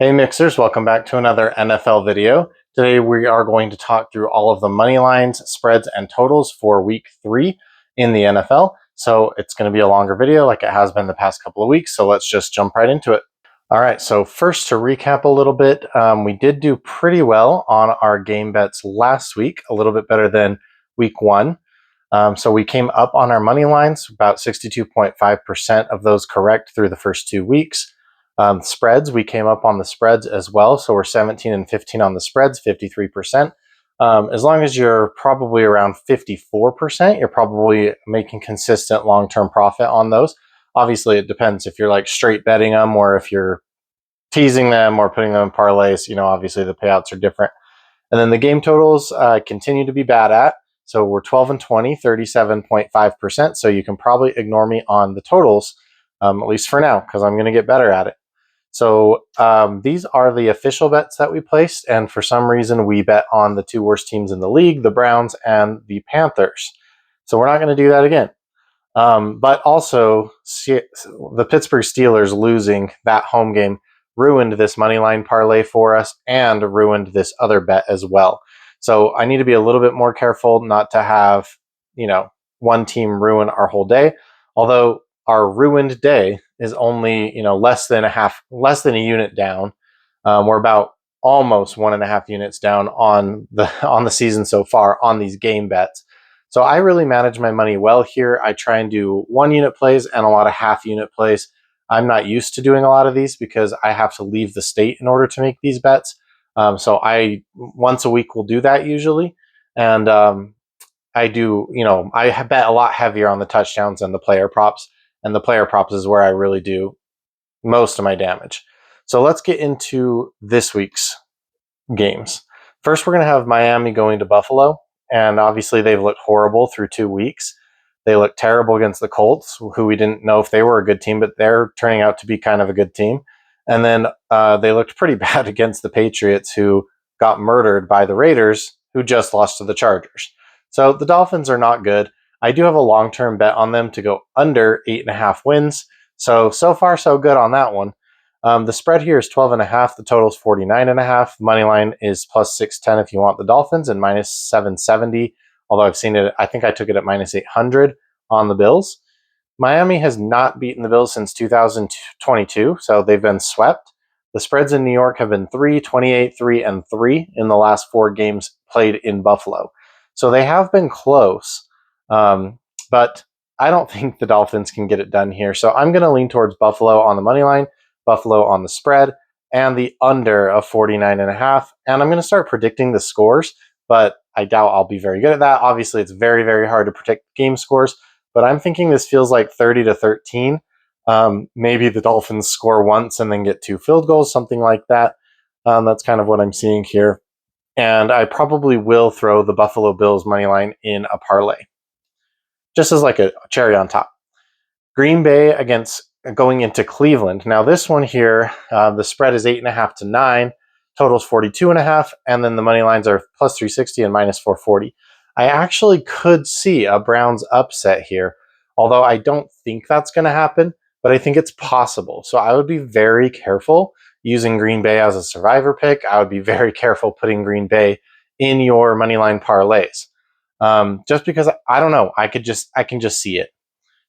Hey Mixers, welcome back to another NFL video. Today we are going to talk through all of the money lines, spreads, and totals for week 3 in the NFL. So it's going to be a longer video like it has been the past couple of weeks, so let's just jump right into it. All right, so first to recap a little bit, we did do pretty well on our game bets last week, a little bit better than week 1. So we came up on our money lines, about 62.5% of those correct through the first 2 weeks. Spreads, we came up on the spreads as well. So we're 17 and 15 on the spreads, 53%. As long as you're probably around 54%, you're probably making consistent long-term profit on those. Obviously, it depends if you're like straight betting them or if you're teasing them or putting them in parlays. Obviously the payouts are different. And then the game totals continue to be bad at. So we're 12 and 20, 37.5%. So you can probably ignore me on the totals, at least for now, because I'm going to get better at it. So these are the official bets that we placed. And for some reason, we bet on the 2 worst teams in the league, the Browns and the Panthers. So we're not going to do that again. But also, the Pittsburgh Steelers losing that home game ruined this money line parlay for us and ruined this other bet as well. So I need to be a little bit more careful not to have, one team ruin our whole day. Although our ruined day is only, less than a unit down. We're about almost 1.5 units down on the season so far on these game bets. So I really manage my money well here. I try and do 1 unit plays and a lot of half unit plays. I'm not used to doing a lot of these because I have to leave the state in order to make these bets. So I once a week will do that usually. And I do, I bet a lot heavier on the touchdowns and the player props. And the player props is where I really do most of my damage. So let's get into this week's games. First, we're going to have Miami going to Buffalo. And obviously, they've looked horrible through 2 weeks. They looked terrible against the Colts, who we didn't know if they were a good team, but they're turning out to be kind of a good team. And then they looked pretty bad against the Patriots, who got murdered by the Raiders, who just lost to the Chargers. So the Dolphins are not good. I do have a long-term bet on them to go under 8.5 wins. So far, so good on that one. The spread here is 12.5. The total is 49.5. Money line is plus 610 if you want the Dolphins and minus 770. Although I've seen it, I think I took it at minus 800 on the Bills. Miami has not beaten the Bills since 2022, so they've been swept. The spreads in New York have been 3, 28, 3, and 3 in the last 4 games played in Buffalo. So they have been close, but I don't think the Dolphins can get it done here. So I'm going to lean towards Buffalo on the money line, Buffalo on the spread, and the under of 49.5. And I'm going to start predicting the scores, but I doubt I'll be very good at that. Obviously, it's very, very hard to predict game scores, but I'm thinking this feels like 30-13. Maybe the Dolphins score once and then get 2 field goals, something like that. That's kind of what I'm seeing here. And I probably will throw the Buffalo Bills money line in a parlay, just as like a cherry on top. Green Bay against going into Cleveland. Now this one here, the spread is 8.5 to 9, totals 42.5, and then the money lines are plus 360 and minus 440. I actually could see a Browns upset here, although I don't think that's going to happen, but I think it's possible. So I would be very careful using Green Bay as a survivor pick. I would be very careful putting Green Bay in your money line parlays, just because I don't know. I can just see it.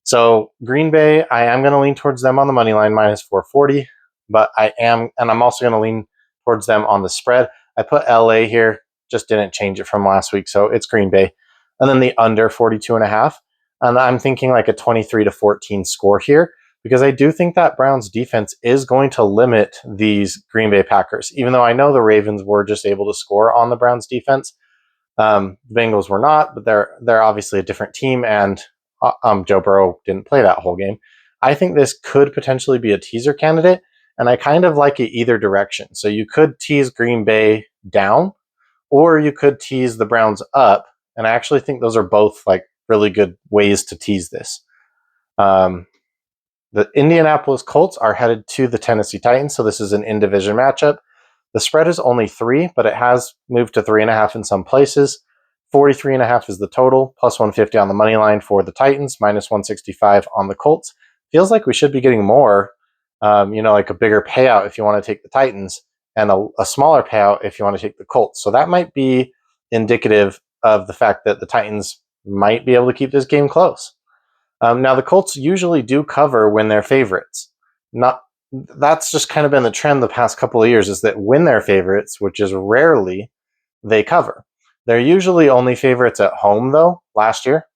So Green Bay, I am going to lean towards them on the money line minus 440, but I'm also going to lean towards them on the spread. I put LA here, just didn't change it from last week, so it's Green Bay. And then the under 42.5, and I'm thinking like a 23-14 score here, because I do think that Browns defense is going to limit these Green Bay Packers, even though I know the Ravens were just able to score on the Browns defense. The Bengals were not, but they're obviously a different team, and Joe Burrow didn't play that whole game. I think this could potentially be a teaser candidate, and I kind of like it either direction. So you could tease Green Bay down, or you could tease the Browns up, and I actually think those are both like really good ways to tease this. The Indianapolis Colts are headed to the Tennessee Titans, so this is an in-division matchup. The spread is only 3, but it has moved to 3.5 in some places. 43.5 is the total, plus 150 on the money line for the Titans, minus 165 on the Colts. Feels like we should be getting more like a bigger payout if you want to take the Titans, and a smaller payout if you want to take the Colts. So that might be indicative of the fact that the Titans might be able to keep this game close. Now, the Colts usually do cover when they're favorites. That's just kind of been the trend the past couple of years, is that when they're favorites, which is rarely, they cover. They're usually only favorites at home, though, last year.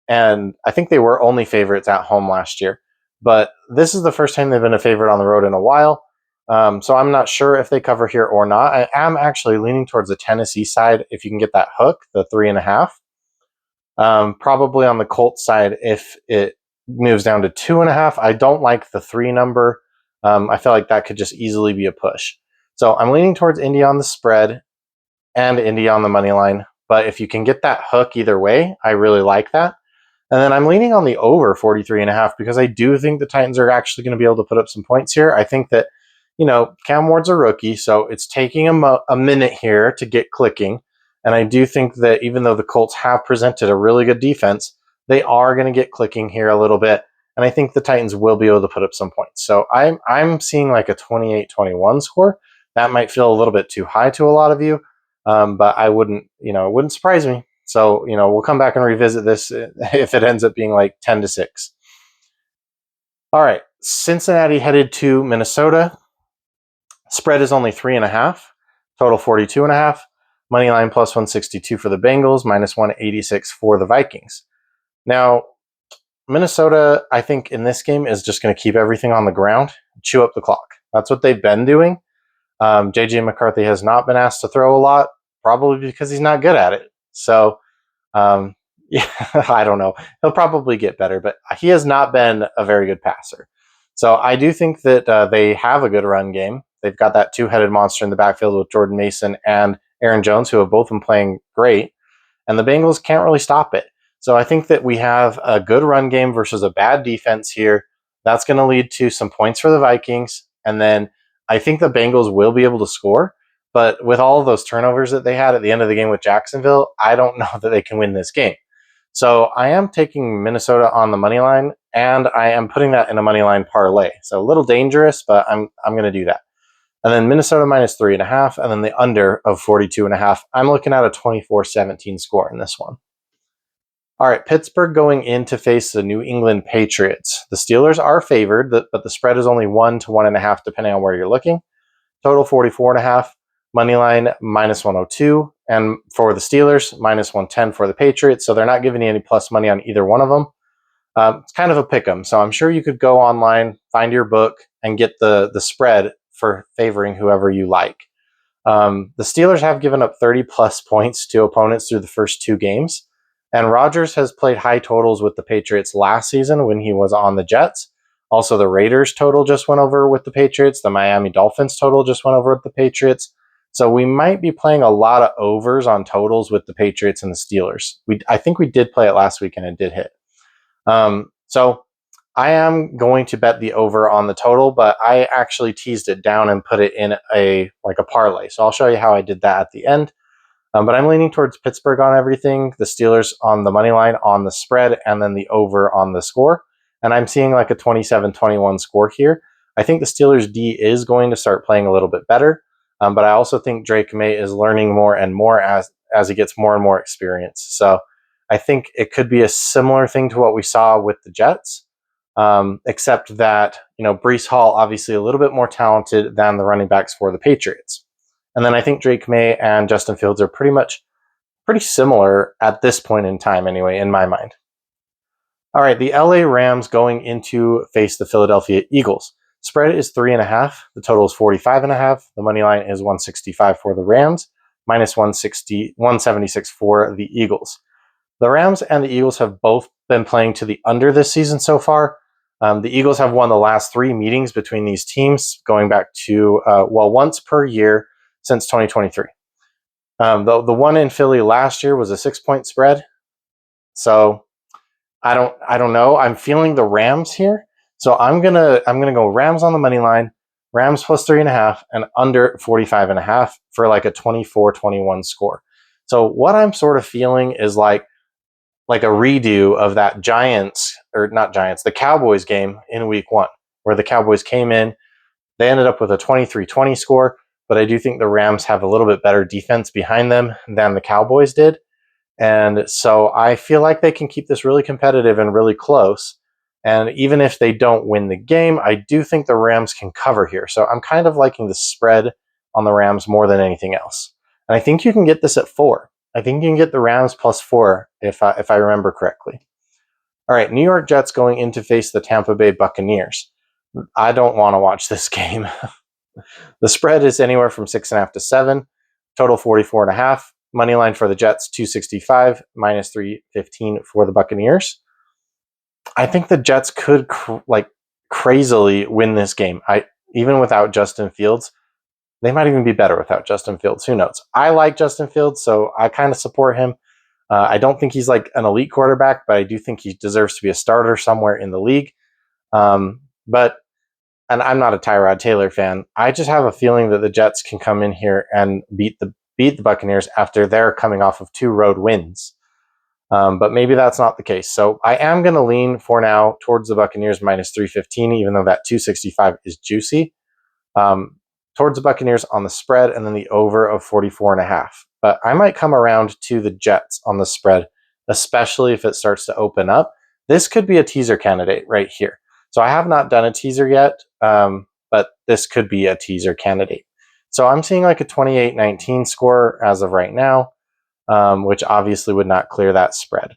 And I think they were only favorites at home last year. But this is the first time they've been a favorite on the road in a while. So I'm not sure if they cover here or not. I am actually leaning towards the Tennessee side if you can get that hook, the 3.5. Probably on the Colts side if it moves down to 2.5. I don't like the 3 number. I feel like that could just easily be a push. So I'm leaning towards Indy on the spread and Indy on the money line. But if you can get that hook either way, I really like that. And then I'm leaning on the over 43.5 because I do think the Titans are actually going to be able to put up some points here. I think that, Cam Ward's a rookie, so it's taking a minute here to get clicking. And I do think that even though the Colts have presented a really good defense, they are going to get clicking here a little bit. And I think the Titans will be able to put up some points. So I'm seeing like a 28-21 score. That might feel a little bit too high to a lot of you, but it wouldn't surprise me. So, we'll come back and revisit this if it ends up being like 10-6. All right, Cincinnati headed to Minnesota. Spread is only 3.5. Total 42.5. Moneyline plus 162 for the Bengals, minus 186 for the Vikings. Now, Minnesota, I think in this game is just going to keep everything on the ground, chew up the clock. That's what they've been doing. JJ McCarthy has not been asked to throw a lot, probably because he's not good at it. So, yeah, I don't know. He'll probably get better, but he has not been a very good passer. So I do think that they have a good run game. They've got that two-headed monster in the backfield with Jordan Mason and Aaron Jones, who have both been playing great, and the Bengals can't really stop it. So I think that we have a good run game versus a bad defense here. That's going to lead to some points for the Vikings, and then I think the Bengals will be able to score. But with all of those turnovers that they had at the end of the game with Jacksonville, I don't know that they can win this game. So I am taking Minnesota on the money line, and I am putting that in a money line parlay. So a little dangerous, but I'm going to do that. And then Minnesota minus 3.5, and then the under of 42.5. I'm looking at a 24-17 score in this one. All right, Pittsburgh going in to face the New England Patriots. The Steelers are favored, but the spread is only 1 to 1.5, depending on where you're looking. Total 44.5. Moneyline minus 102. And for the Steelers, minus 110 for the Patriots. So they're not giving you any plus money on either one of them. It's kind of a pick 'em. So I'm sure you could go online, find your book, and get the spread for favoring whoever you like. The Steelers have given up 30 plus points to opponents through the first 2 games. And Rodgers has played high totals with the Patriots last season when he was on the Jets. Also, the Raiders total just went over with the Patriots. The Miami Dolphins total just went over with the Patriots. So we might be playing a lot of overs on totals with the Patriots and the Steelers. I think we did play it last week and it did hit. So I am going to bet the over on the total, but I actually teased it down and put it in a parlay. So I'll show you how I did that at the end. But I'm leaning towards Pittsburgh on everything, the Steelers on the money line, on the spread, and then the over on the score. And I'm seeing like a 27-21 score here. I think the Steelers D is going to start playing a little bit better. But I also think Drake May is learning more and more as he gets more and more experience. So I think it could be a similar thing to what we saw with the Jets, except that, Breece Hall, obviously a little bit more talented than the running backs for the Patriots. And then I think Drake May and Justin Fields are pretty similar at this point in time anyway, in my mind. All right, the LA Rams going into face the Philadelphia Eagles. Spread is 3.5. The total is 45.5. The money line is 165 for the Rams, minus 176 for the Eagles. The Rams and the Eagles have both been playing to the under this season so far. The Eagles have won the last 3 meetings between these teams, going back to once per year since 2023. The one in Philly last year was a 6-point spread. So I don't know. I'm feeling the Rams here. So I'm gonna go Rams on the money line, Rams plus 3.5, and under 45.5 for like a 24-21 score. So what I'm sort of feeling is like a redo of that the Cowboys game in week 1, where the Cowboys came in. They ended up with a 23-20 score, but I do think the Rams have a little bit better defense behind them than the Cowboys did. And so I feel like they can keep this really competitive and really close. And even if they don't win the game, I do think the Rams can cover here. So I'm kind of liking the spread on the Rams more than anything else. And I think you can get this at 4. I think you can get the Rams +4 if I remember correctly. All right, New York Jets going in to face the Tampa Bay Buccaneers. I don't want to watch this game. The spread is anywhere from 6.5 to 7. Total 44.5. Money line for the Jets 265, -315 for the Buccaneers. I think the Jets could crazily win this game. Even without Justin Fields, they might even be better without Justin Fields. Who knows? I like Justin Fields, so I kind of support him. I don't think he's like an elite quarterback, but I do think he deserves to be a starter somewhere in the league. And I'm not a Tyrod Taylor fan. I just have a feeling that the Jets can come in here and beat the Buccaneers after they're coming off of 2 road wins. But maybe that's not the case. So I am going to lean for now towards the Buccaneers -315, even though that 265 is juicy. Towards the Buccaneers on the spread, and then the over of 44.5. But I might come around to the Jets on the spread, especially if it starts to open up. This could be a teaser candidate right here. So I have not done a teaser yet, but this could be a teaser candidate. So I'm seeing like a 28-19 score as of right now, which obviously would not clear that spread.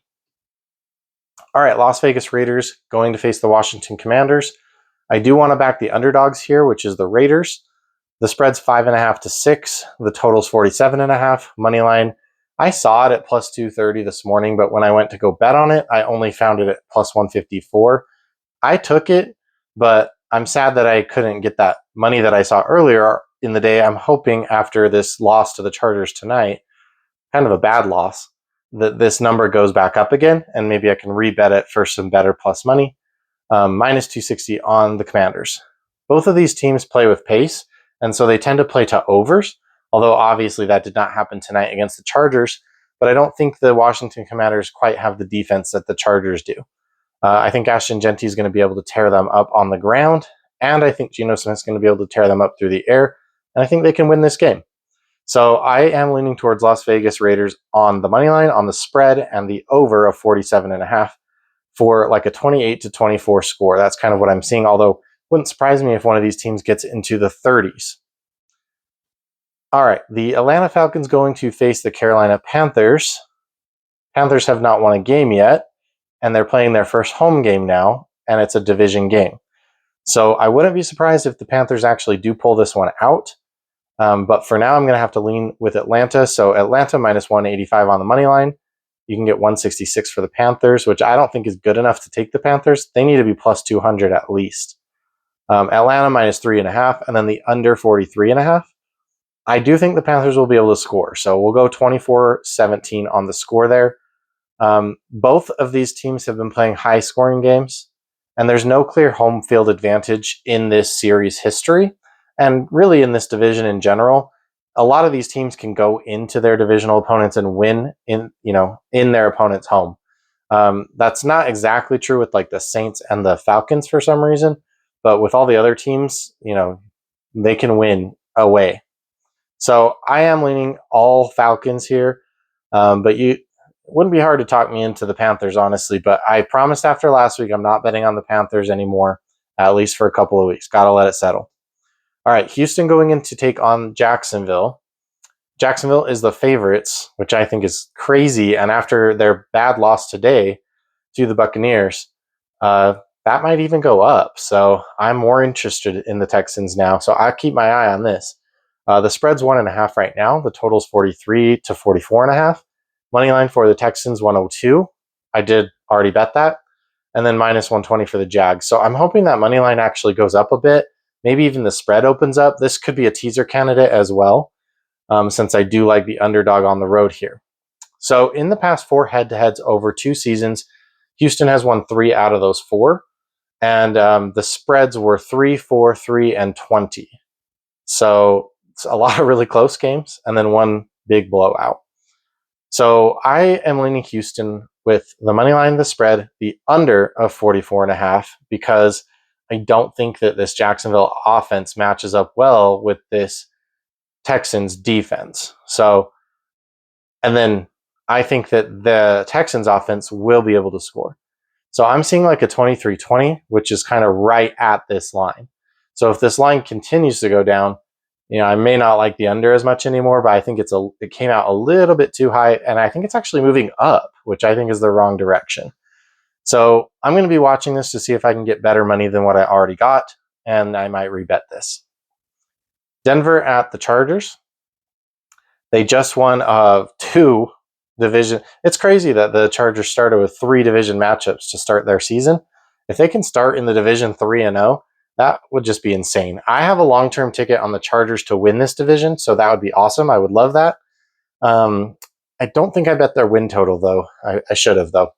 All right, Las Vegas Raiders going to face the Washington Commanders. I do want to back the underdogs here, which is the Raiders. The spread's 5.5 to 6. The total's 47.5. Money line, I saw it at +230 this morning, but when I went to go bet on it, I only found it at +154. I took it, but I'm sad that I couldn't get that money that I saw earlier in the day. I'm hoping after this loss to the Chargers tonight, kind of a bad loss, that this number goes back up again, and maybe I can rebet it for some better plus money. -260 on the Commanders. Both of these teams play with pace, and so they tend to play to overs, although obviously that did not happen tonight against the Chargers, but I don't think the Washington Commanders quite have the defense that the Chargers do. I think Ashton Genty is going to be able to tear them up on the ground, and I think Geno Smith is going to be able to tear them up through the air, and I think they can win this game. So I am leaning towards Las Vegas Raiders on the money line, on the spread, and the over of 47.5 for like a 28-24 score. That's kind of what I'm seeing, although it wouldn't surprise me if one of these teams gets into the 30s. All right, the Atlanta Falcons going to face the Carolina Panthers. Panthers have not won a game yet, and they're playing their first home game now, and it's a division game. So I wouldn't be surprised if the Panthers actually do pull this one out. But for now, I'm going to have to lean with Atlanta. So Atlanta -185 on the money line. You can get 166 for the Panthers, which I don't think is good enough to take the Panthers. They need to be +200 at least. Atlanta -3.5, and then the under 43.5. I do think the Panthers will be able to score. So we'll go 24-17 on the score there. Both of these teams have been playing high scoring games, and there's no clear home field advantage in this series history. And really in this division in general, a lot of these teams can go into their divisional opponents and win in their opponent's home. That's not exactly true with like the Saints and the Falcons for some reason, but with all the other teams, they can win away. So I am leaning all Falcons here, but it wouldn't be hard to talk me into the Panthers, honestly. But I promised after last week I'm not betting on the Panthers anymore, at least for a couple of weeks. Got to let it settle. All right, Houston going in to take on Jacksonville. Jacksonville is the favorites, which I think is crazy. And after their bad loss today to the Buccaneers, that might even go up. So I'm more interested in the Texans now. So I keep my eye on this. The spread's 1.5 right now. The total's 43 to 44.5. Moneyline for the Texans 102. I did already bet that. And then -120 for the Jags. So I'm hoping that moneyline actually goes up a bit. Maybe even the spread opens up. This could be a teaser candidate as well, since I do like the underdog on the road here. So in the past 4 head-to-heads over 2 seasons, Houston has won 3 out of those 4. And the spreads were 3, 4, 3, and 20. So it's a lot of really close games, and then one big blowout. So I am leaning Houston with the money line, the spread, the under of 44.5, because I don't think that this Jacksonville offense matches up well with this Texans defense. So, and then I think that the Texans offense will be able to score. So I'm seeing like a 23-20, which is kind of right at this line. So if this line continues to go down, I may not like the under as much anymore, but I think it came out a little bit too high, and I think it's actually moving up, which I think is the wrong direction. So I'm going to be watching this to see if I can get better money than what I already got, and I might rebet this. Denver at the Chargers. They just won 2 division. It's crazy that the Chargers started with 3 division matchups to start their season. If they can start in the division 3-0, that would just be insane. I have a long-term ticket on the Chargers to win this division, so that would be awesome. I would love that. I don't think I bet their win total, though. I should have, though.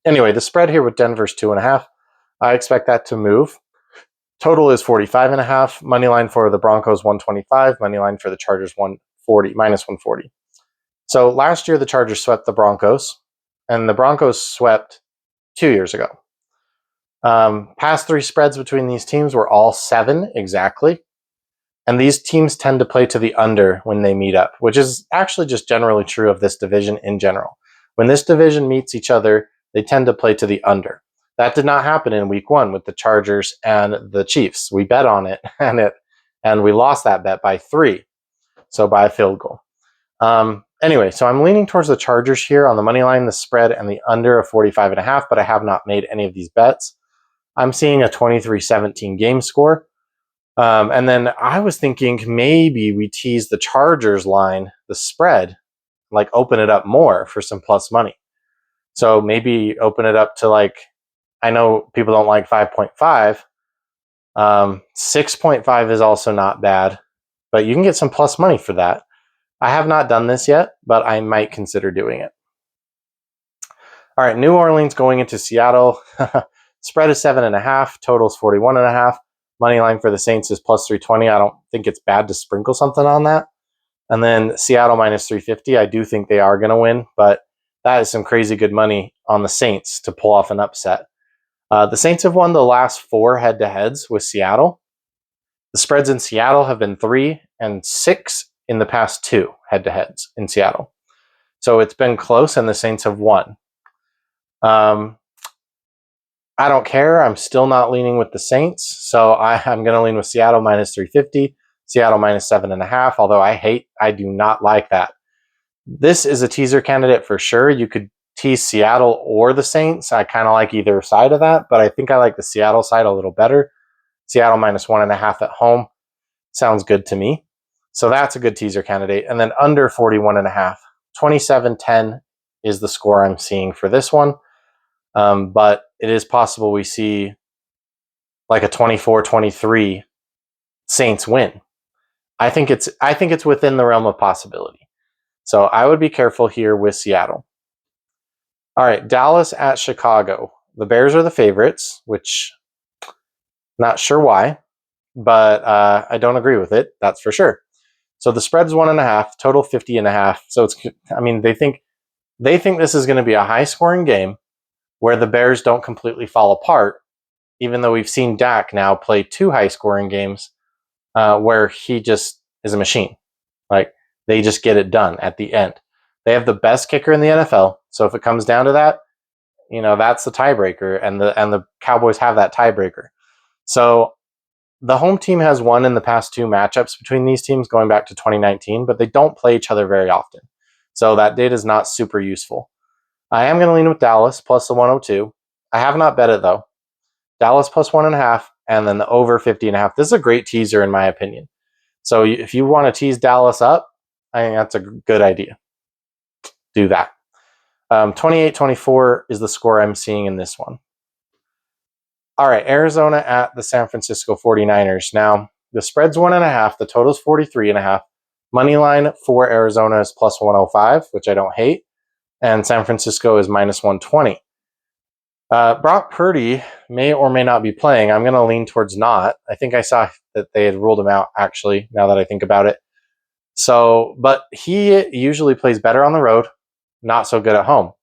Anyway, the spread here with Denver's 2.5. I expect that to move. Total is 45.5. Money line for the Broncos 125. Money line for the Chargers 140, minus 140. So last year the Chargers swept the Broncos, and the Broncos swept 2 years ago. Past 3 spreads between these teams were all 7 exactly. And these teams tend to play to the under when they meet up, which is actually just generally true of this division in general. When this division meets each other, they tend to play to the under. That did not happen in week 1 with the Chargers and the Chiefs. We bet on it, and we lost that bet by 3, so by a field goal. Anyway, so I'm leaning towards the Chargers here on the money line, the spread, and the under of 45.5, but I have not made any of these bets. I'm seeing a 23-17 game score. And then I was thinking maybe we tease the Chargers line, the spread, like open it up more for some plus money. So maybe open it up to I know people don't like 5.5. 6.5 is also not bad, but you can get some plus money for that. I have not done this yet, but I might consider doing it. All right, New Orleans going into Seattle. Spread is 7.5. Total is 41.5. Money line for the Saints is plus 320. I don't think it's bad to sprinkle something on that. And then Seattle minus 350. I do think they are going to win, but that is some crazy good money on the Saints to pull off an upset. The Saints have won the last 4 head-to-heads with Seattle. The spreads in Seattle have been 3 and 6 in the past 2 head-to-heads in Seattle. So it's been close, and the Saints have won. I don't care. I'm still not leaning with the Saints, so I'm going to lean with Seattle minus 350, Seattle minus 7.5, although I do not like that. This is a teaser candidate for sure. You could tease Seattle or the Saints. I kind of like either side of that, but I think I like the Seattle side a little better. Seattle minus 1.5 at home sounds good to me. So that's a good teaser candidate. And then under 41.5, 27-10 is the score I'm seeing for this one. But it is possible we see like a 24-23 Saints win. I think it's within the realm of possibility. So I would be careful here with Seattle. All right, Dallas at Chicago. The Bears are the favorites, which not sure why, but I don't agree with it. That's for sure. So the spread's 1.5, total 50.5. So they think this is going to be a high scoring game where the Bears don't completely fall apart, even though we've seen Dak now play 2 high scoring games where he just is a machine. Like, they just get it done at the end. They have the best kicker in the NFL. So if it comes down to that, that's the tiebreaker, and the Cowboys have that tiebreaker. So the home team has won in the past 2 matchups between these teams going back to 2019, but they don't play each other very often. So that data is not super useful. I am going to lean with Dallas plus the 102. I have not bet it, though. Dallas plus 1.5, and then the over 50.5. This is a great teaser, in my opinion. So if you want to tease Dallas up, I think that's a good idea. Do that. 28-24 is the score I'm seeing in this one. All right, Arizona at the San Francisco 49ers. Now, the spread's 1.5. The total's 43.5. Money line for Arizona is plus 105, which I don't hate. And San Francisco is minus 120. Brock Purdy may or may not be playing. I'm going to lean towards not. I think I saw that they had ruled him out, actually, now that I think about it. So, but he usually plays better on the road, not so good at home.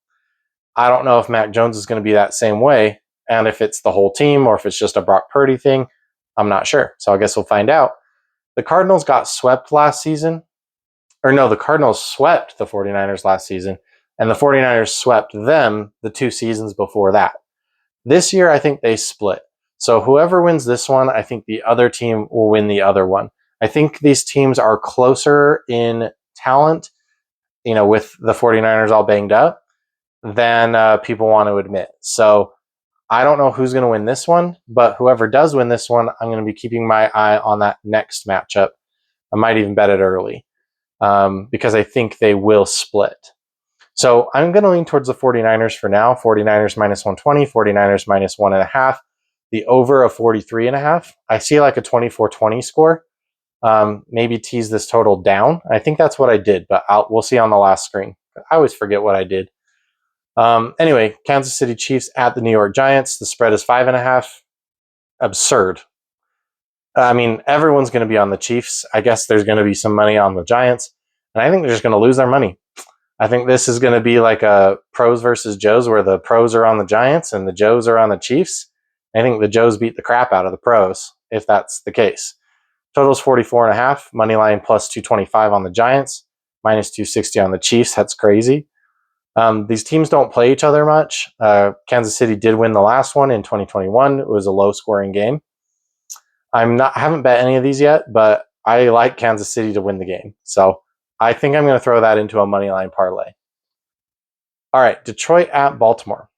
I don't know if Mac Jones is going to be that same way. And if it's the whole team or if it's just a Brock Purdy thing, I'm not sure. So I guess we'll find out. The Cardinals got swept last season. Or no, the Cardinals swept the 49ers last season, and the 49ers swept them the 2 seasons before that. This year, I think they split. So whoever wins this one, I think the other team will win the other one. I think these teams are closer in talent, with the 49ers all banged up, than people want to admit. So I don't know who's going to win this one, but whoever does win this one, I'm going to be keeping my eye on that next matchup. I might even bet it early because I think they will split. So I'm going to lean towards the 49ers for now. 49ers minus 120, 49ers minus 1.5. The over of 43.5. I see like a 24-20 score. Maybe tease this total down. I think that's what I did, but we'll see on the last screen. I always forget what I did. Anyway, Kansas City Chiefs at the New York Giants. The spread is 5.5. Absurd. I mean, everyone's going to be on the Chiefs. I guess there's going to be some money on the Giants, and I think they're just going to lose their money. I think this is going to be like a pros versus Joes, where the pros are on the Giants and the Joes are on the Chiefs. I think the Joes beat the crap out of the pros, if that's the case. Total's 44.5. Moneyline plus 225 on the Giants, minus 260 on the Chiefs. That's crazy. These teams don't play each other much. Kansas City did win the last one in 2021. It was a low-scoring game. I haven't bet any of these yet, but I like Kansas City to win the game. So I think I'm going to throw that into a moneyline parlay. All right, Detroit at Baltimore.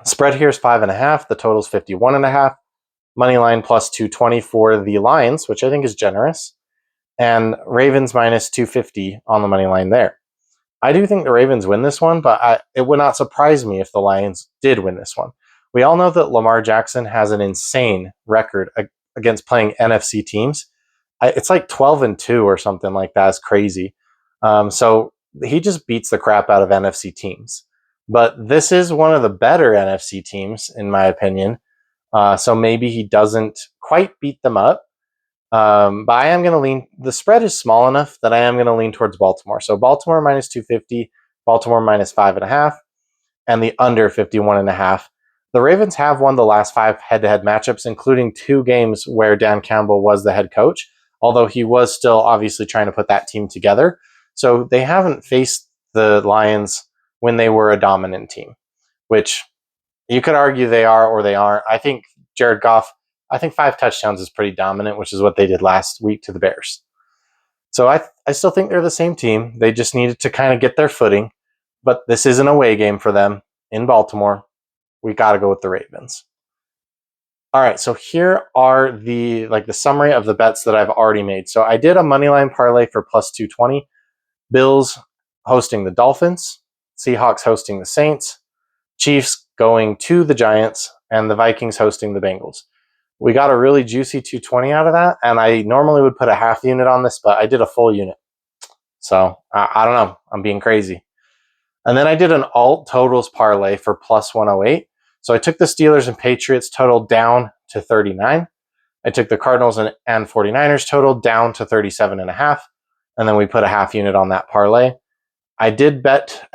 Spread here is 5.5. The total's 51.5. Moneyline plus 220 for the Lions, which I think is generous. And Ravens minus 250 on the money line there. I do think the Ravens win this one, but it would not surprise me if the Lions did win this one. We all know that Lamar Jackson has an insane record against playing NFC teams. It's like 12-2 or something like that. It's crazy. So he just beats the crap out of NFC teams. But this is one of the better NFC teams, in my opinion. So maybe he doesn't quite beat them up. But I am going to lean, the spread is small enough that I am going to lean towards Baltimore. So Baltimore minus 250, Baltimore minus 5.5, and the under 51.5. The Ravens have won the last 5 head-to-head matchups, including 2 games where Dan Campbell was the head coach, although he was still obviously trying to put that team together. So they haven't faced the Lions when they were a dominant team, which you could argue they are or they aren't. I think Jared Goff, 5 touchdowns is pretty dominant, which is what they did last week to the Bears. So I still think they're the same team. They just needed to kind of get their footing, but this is an away game for them in Baltimore. We got to go with the Ravens. All right, so here are the summary of the bets that I've already made. So I did a moneyline parlay for plus 220. Bills hosting the Dolphins, Seahawks hosting the Saints, Chiefs going to the Giants, and the Vikings hosting the Bengals. We got a really juicy 220 out of that, and I normally would put a half unit on this, but I did a full unit. So I don't know. I'm being crazy. And then I did an alt totals parlay for plus 108. So I took the Steelers and Patriots total down to 39. I took the Cardinals and 49ers total down to 37.5. And then we put a half unit on that parlay. I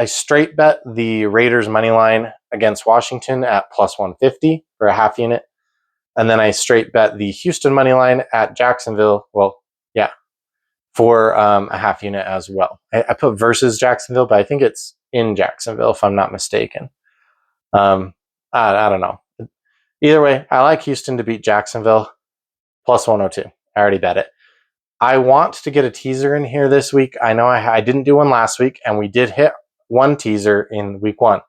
straight bet the Raiders money line against Washington at plus 150 for a half unit. And then I straight bet the Houston money line at Jacksonville. Well, yeah, for a half unit as well. I put versus Jacksonville, but I think it's in Jacksonville if I'm not mistaken. I don't know. Either way, I like Houston to beat Jacksonville plus 102. I already bet it. I want to get a teaser in here this week. I know I didn't do one last week, and we did hit one teaser in week 1.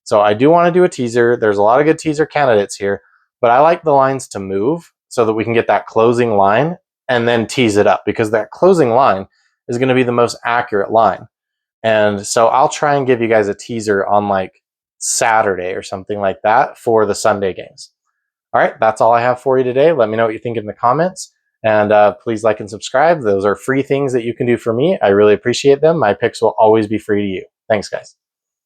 So I do want to do a teaser. There's a lot of good teaser candidates here, but I like the lines to move so that we can get that closing line and then tease it up, because that closing line is going to be the most accurate line. And so I'll try and give you guys a teaser on like Saturday or something like that for the Sunday games. All right, that's all I have for you today. Let me know what you think in the comments. And please like and subscribe. Those are free things that you can do for me. I really appreciate them. My picks will always be free to you. Thanks, guys.